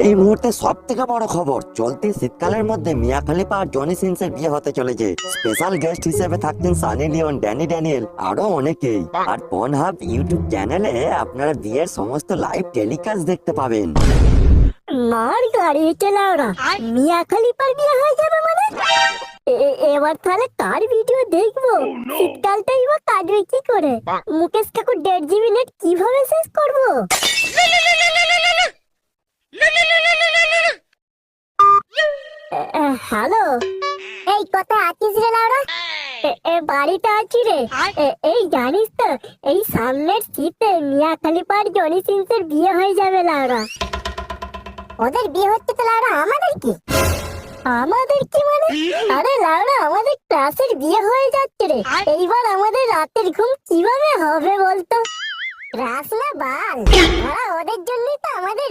এই মুহূর্তে সব থেকে বড় খবর, চলতি শীতকালের মধ্যে মিয়া খলিফা আর জনি সিনসের বিয়ে হতে চলেছে। স্পেশাল গেস্ট হিসেবে থাকছেন সানি লিওন, ড্যানি ড্যানিয়েল, আরো অনেকেই। আর পর্নহাব ইউটিউব চ্যানেলে আপনারা বিয়ের সমস্ত লাইভ টেলিকাস্ট দেখতে পাবেন। মার গাড়ি চালাওরা, মিয়া খলিফার বিয়ে হয়ে যাবে মানে? এবার তাহলে কার ভিডিও দেখবো? শীতকালটাই বা কাটবে কি করে? মুকেশ ঠাকুর 1.5 GB নেট কিভাবে শেষ করবো? হ্যালো, এই কোথায় আছিস রে লাউরা? বাড়িতে আছি রে। এই জানিস তো, এই সামনের শীতে মিয়া খলিফার জনি সিনসের বিয়ে হয়ে যাবে লাউরা। ওদের বিয়ে হচ্ছে তো লাউরা, আমাদের কি? আমাদের কি মানে? আরে লাউরা, আমাদের ক্লাসের বিয়ে হয়ে যাচ্ছে রে। এইবার আমাদের রাতের ঘুম কিভাবে হবে বলতো? ক্লাস না বাল, ওরা ওদের জন্যই তো আমাদের